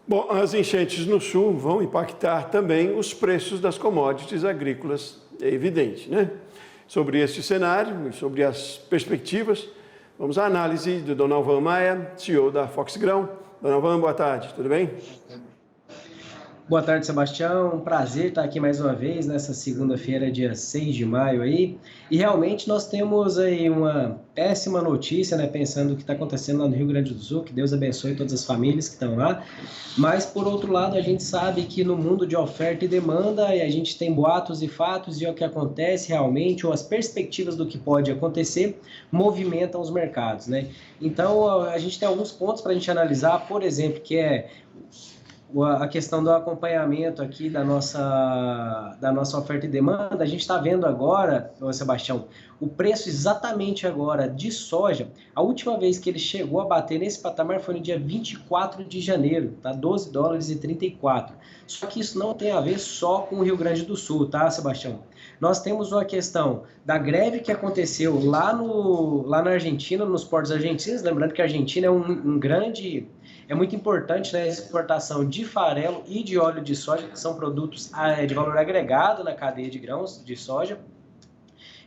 Bom, as enchentes no sul vão impactar também os preços das commodities agrícolas, é evidente, né? Sobre este cenário e sobre as perspectivas, vamos à análise do Donalvan Maia, CEO da Fox Grão. Donalvan, boa tarde, tudo bem? Boa tarde, Sebastião. Um prazer estar aqui mais uma vez nessa segunda-feira, dia 6 de maio aí. E realmente nós temos aí uma péssima notícia, né? Pensando o que está acontecendo lá no Rio Grande do Sul, que Deus abençoe todas as famílias que estão lá. Mas, por outro lado, a gente sabe que no mundo de oferta e demanda, e a gente tem boatos e fatos, e é o que acontece realmente, ou as perspectivas do que pode acontecer, movimentam os mercados, né? Então, a gente tem alguns pontos para a gente analisar, por exemplo, que é a questão do acompanhamento aqui da nossa oferta e demanda. A gente está vendo agora, Sebastião, o preço exatamente agora de soja. A última vez que ele chegou a bater nesse patamar foi no dia 24 de janeiro, tá? $12,34. Só que isso não tem a ver só com o Rio Grande do Sul, tá, Sebastião? Nós temos uma questão da greve que aconteceu lá na Argentina, nos portos argentinos. Lembrando que a Argentina é muito importante, né, a exportação de farelo e de óleo de soja, que são produtos de valor agregado na cadeia de grãos de soja,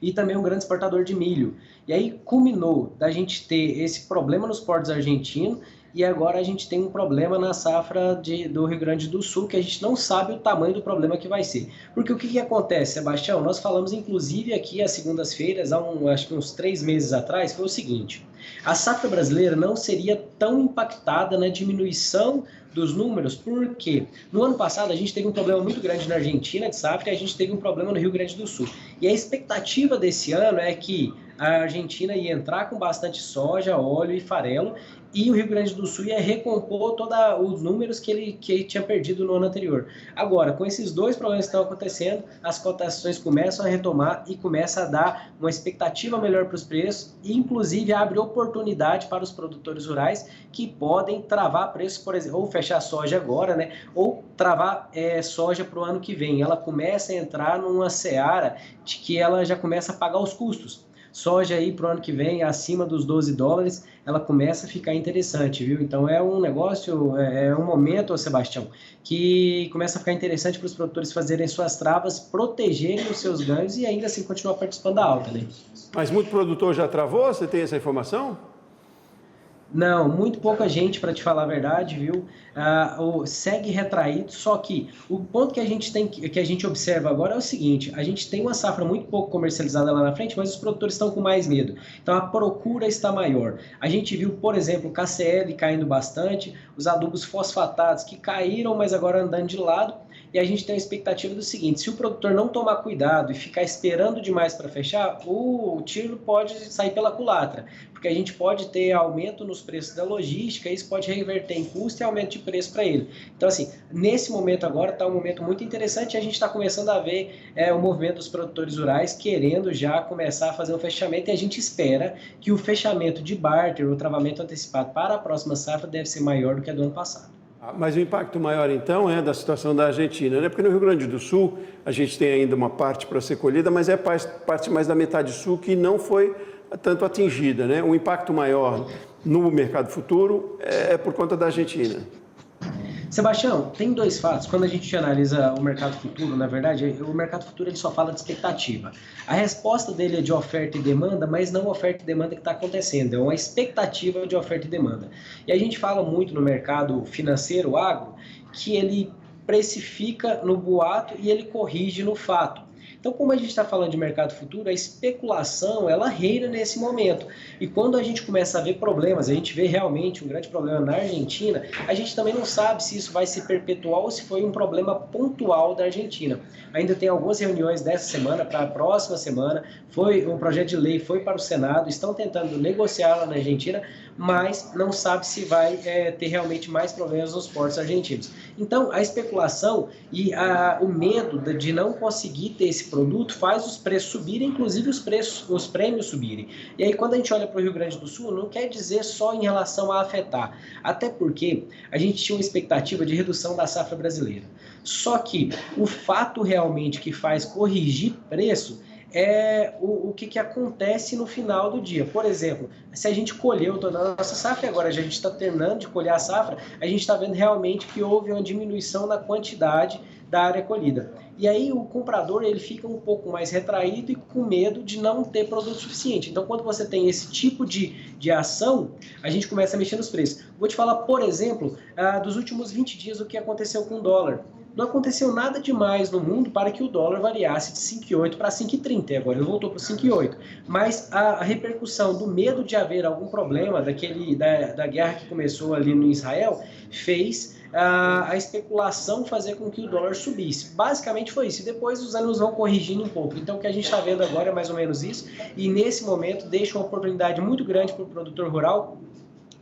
e também um grande exportador de milho. E aí culminou da gente ter esse problema nos portos argentinos, e agora a gente tem um problema na safra do Rio Grande do Sul, que a gente não sabe o tamanho do problema que vai ser. Porque o que acontece, Sebastião? Nós falamos, inclusive, aqui às segundas-feiras, acho que uns 3 meses atrás, foi o seguinte: a safra brasileira não seria tão impactada na diminuição dos números, porque no ano passado a gente teve um problema muito grande na Argentina de safra e a gente teve um problema no Rio Grande do Sul. E a expectativa desse ano é que a Argentina ia entrar com bastante soja, óleo e farelo, e o Rio Grande do Sul ia recompor todos os números que ele tinha perdido no ano anterior. Agora, com esses dois problemas que estão acontecendo, as cotações começam a retomar e começa a dar uma expectativa melhor para os preços, e inclusive abre oportunidade para os produtores rurais que podem travar preços, por exemplo, ou fechar soja agora, né? Ou travar soja para o ano que vem. Ela começa a entrar numa seara de que ela já começa a pagar os custos. Soja aí para o ano que vem, acima dos $12, ela começa a ficar interessante, viu? Então é um negócio, é um momento, Sebastião, que começa a ficar interessante para os produtores fazerem suas travas, protegerem os seus ganhos e ainda assim continuar participando da alta, né? Mas muito produtor já travou? Você tem essa informação? Não, muito pouca gente, para te falar a verdade, viu? Segue retraído, só que o ponto que a gente observa agora é o seguinte: a gente tem uma safra muito pouco comercializada lá na frente, mas os produtores estão com mais medo. Então a procura está maior. A gente viu, por exemplo, o KCl caindo bastante, os adubos fosfatados que caíram, mas agora andando de lado. E a gente tem a expectativa do seguinte: se o produtor não tomar cuidado e ficar esperando demais para fechar, o tiro pode sair pela culatra, porque a gente pode ter aumento nos preços da logística, e isso pode reverter em custo e aumento de preço para ele. Então, assim, nesse momento agora está um momento muito interessante, e a gente está começando a ver o movimento dos produtores rurais querendo já começar a fazer um fechamento, e a gente espera que o fechamento de barter, o travamento antecipado para a próxima safra, deve ser maior do que a do ano passado. Mas o impacto maior, então, é da situação da Argentina, né? Porque no Rio Grande do Sul a gente tem ainda uma parte para ser colhida, mas é parte mais da metade sul que não foi tanto atingida, né? O impacto maior no mercado futuro é por conta da Argentina. Sebastião, tem dois fatos. Quando a gente analisa o mercado futuro, na verdade, o mercado futuro ele só fala de expectativa. A resposta dele é de oferta e demanda, mas não oferta e demanda que está acontecendo, é uma expectativa de oferta e demanda. E a gente fala muito no mercado financeiro, agro, que ele precifica no boato e ele corrige no fato. Então, como a gente está falando de mercado futuro, a especulação, ela reina nesse momento. E quando a gente começa a ver problemas, a gente vê realmente um grande problema na Argentina, a gente também não sabe se isso vai se perpetuar ou se foi um problema pontual da Argentina. Ainda tem algumas reuniões dessa semana para a próxima semana, um projeto de lei foi para o Senado, estão tentando negociar lá na Argentina, mas não sabe se vai ter realmente mais problemas nos portos argentinos. Então, a especulação e o medo de não conseguir ter esse produto faz os preços subirem, inclusive os prêmios subirem. E aí, quando a gente olha para o Rio Grande do Sul, não quer dizer só em relação a afetar, até porque a gente tinha uma expectativa de redução da safra brasileira. Só que o fato realmente que faz corrigir preço é o que acontece no final do dia. Por exemplo, se a gente colheu toda a nossa safra e agora a gente está terminando de colher a safra, a gente está vendo realmente que houve uma diminuição na quantidade da área colhida. E aí o comprador ele fica um pouco mais retraído e com medo de não ter produto suficiente. Então, quando você tem esse tipo de ação, a gente começa a mexer nos preços. Vou te falar, por exemplo, dos últimos 20 dias, o que aconteceu com o dólar. Não aconteceu nada demais no mundo para que o dólar variasse de 5,8 para 5,30. Agora ele voltou para 5,8. Mas a repercussão do medo de haver algum problema da guerra que começou ali no Israel fez a especulação fazer com que o dólar subisse. Basicamente foi isso. E depois os ânimos vão corrigindo um pouco. Então o que a gente está vendo agora é mais ou menos isso. E nesse momento deixa uma oportunidade muito grande para o produtor rural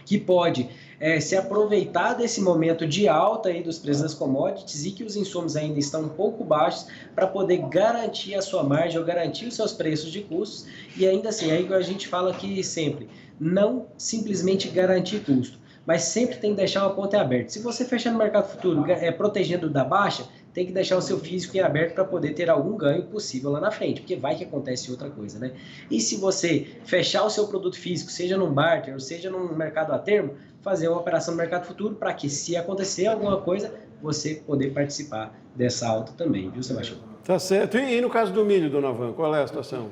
que pode se aproveitar desse momento de alta aí dos preços das commodities e que os insumos ainda estão um pouco baixos para poder garantir a sua margem ou garantir os seus preços de custos. E ainda assim, aí a gente fala aqui sempre, não simplesmente garantir custo, mas sempre tem que deixar uma ponta aberta. Se você fechar no mercado futuro protegendo da baixa, tem que deixar o seu físico em aberto para poder ter algum ganho possível lá na frente, porque vai que acontece outra coisa, né? E se você fechar o seu produto físico, seja num barter ou seja num mercado a termo, fazer uma operação no mercado futuro para que, se acontecer alguma coisa, você poder participar dessa alta também, viu, Sebastião? Tá certo. E no caso do milho, dona Van, qual é a situação?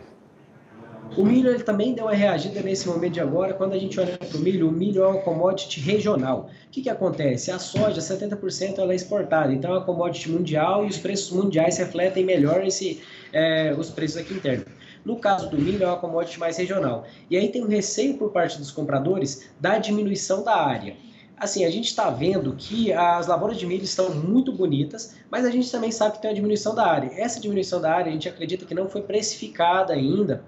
O milho ele também deu uma reagida nesse momento de agora. Quando a gente olha para o milho é uma commodity regional. O que acontece? A soja, 70% ela é exportada, então é uma commodity mundial e os preços mundiais refletem melhor os preços aqui internos. No caso do milho, é uma commodity mais regional. E aí tem um receio por parte dos compradores da diminuição da área. Assim, a gente está vendo que as lavouras de milho estão muito bonitas, mas a gente também sabe que tem uma diminuição da área. Essa diminuição da área, a gente acredita que não foi precificada ainda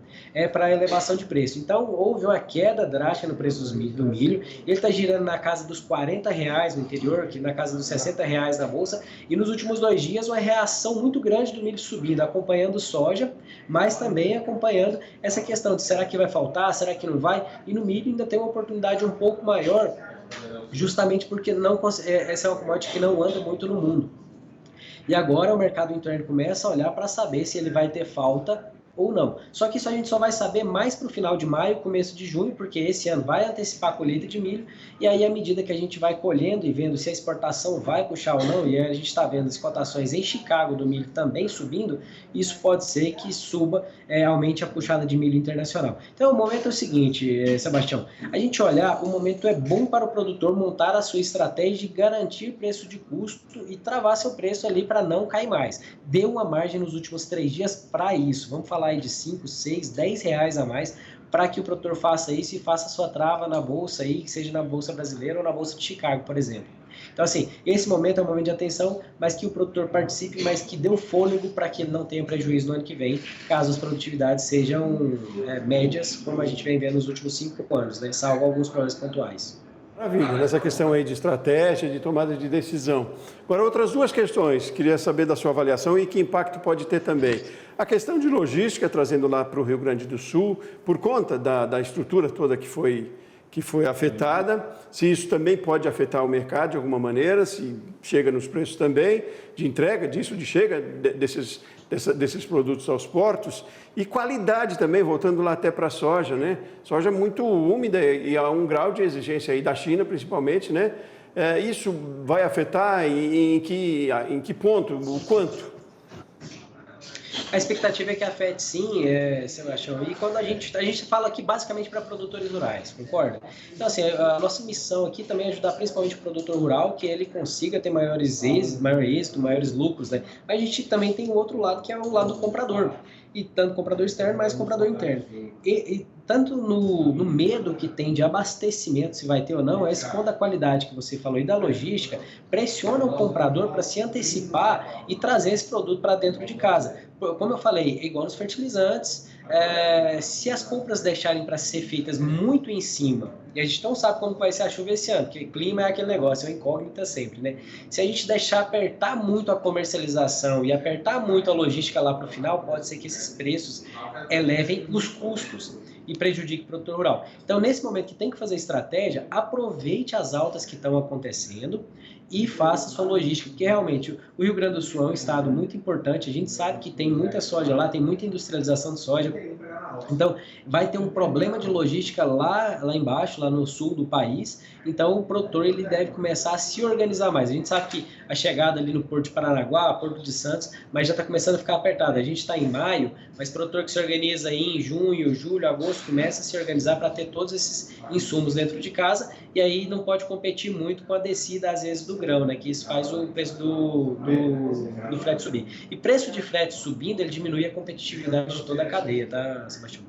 para elevação de preço. Então, houve uma queda drástica no preço do milho. Ele está girando na casa dos R$40 no interior, aqui na casa dos R$60 na bolsa. E nos últimos 2 dias, uma reação muito grande do milho subindo, acompanhando soja, mas também acompanhando essa questão de será que vai faltar, será que não vai? E no milho ainda tem uma oportunidade um pouco maior, justamente porque essa é uma commodity que não anda muito no mundo. E agora o mercado interno começa a olhar para saber se ele vai ter falta ou não. Só que isso a gente só vai saber mais para o final de maio, começo de junho, porque esse ano vai antecipar a colheita de milho, e aí à medida que a gente vai colhendo e vendo se a exportação vai puxar ou não, e aí a gente está vendo as cotações em Chicago do milho também subindo, isso pode ser que suba, aumente a puxada de milho internacional. Então o momento é o seguinte, Sebastião, a gente olhar, o momento é bom para o produtor montar a sua estratégia de garantir preço de custo e travar seu preço ali para não cair mais. Deu uma margem nos últimos 3 dias para isso, vamos falar aí de 5, 6, 10 reais a mais para que o produtor faça isso e faça a sua trava na bolsa aí, que seja na bolsa brasileira ou na bolsa de Chicago, por exemplo. Então assim, esse momento é um momento de atenção, mas que o produtor participe, mas que dê um fôlego para que ele não tenha prejuízo no ano que vem, caso as produtividades sejam médias, como a gente vem vendo nos últimos 5 anos, né? Salvo alguns problemas pontuais. Maravilha, nessa questão aí de estratégia, de tomada de decisão. Agora, outras 2 questões, queria saber da sua avaliação e que impacto pode ter também. A questão de logística, trazendo lá para o Rio Grande do Sul, por conta da estrutura toda que foi afetada, se isso também pode afetar o mercado de alguma maneira, se chega nos preços também, de entrega disso, de chega desses produtos aos portos, e qualidade também, voltando lá até para a soja, né? Soja muito úmida e há um grau de exigência aí da China, principalmente, né? Isso vai afetar em que ponto, o quanto? A expectativa é que afete sim, Sebastião, e quando a gente fala aqui basicamente para produtores rurais, concorda? Então assim, a nossa missão aqui também é ajudar principalmente o produtor rural, que ele consiga ter maior êxito, maiores lucros, né? Mas a gente também tem o outro lado, que é o lado do comprador, e tanto comprador externo, mas comprador interno. E tanto no medo que tem de abastecimento, se vai ter ou não, esse ponto da qualidade que você falou e da logística, pressiona o comprador para se antecipar e trazer esse produto para dentro de casa. Como eu falei, é igual nos fertilizantes, se as compras deixarem para ser feitas muito em cima, e a gente não sabe como vai ser a chuva esse ano, porque clima é aquele negócio, é uma incógnita sempre, né? Se a gente deixar apertar muito a comercialização e apertar muito a logística lá para o final, pode ser que esses preços elevem os custos e prejudique o produtor rural. Então, nesse momento que tem que fazer estratégia, aproveite as altas que estão acontecendo e faça sua logística, porque realmente o Rio Grande do Sul é um estado muito importante, a gente sabe que tem muita soja lá, tem muita industrialização de soja, então vai ter um problema de logística lá embaixo, lá no sul do país, então o produtor ele deve começar a se organizar mais. A gente sabe que a chegada ali no Porto de Paranaguá, Porto de Santos, mas já está começando a ficar apertado. A gente está em maio, mas produtor que se organiza aí em junho, julho, agosto, começa a se organizar para ter todos esses insumos dentro de casa, e aí não pode competir muito com a descida, às vezes, do grão, né? Que isso faz o preço do frete subir. E preço de frete subindo, ele diminui a competitividade de toda a cadeia, tá, Sebastião?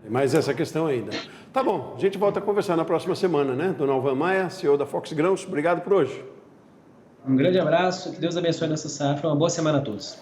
Tem mais essa questão ainda. Tá bom, a gente volta a conversar na próxima semana, né? Dona Alvan Maia, CEO da Fox Grãos, obrigado por hoje. Um grande abraço, que Deus abençoe nossa safra, uma boa semana a todos.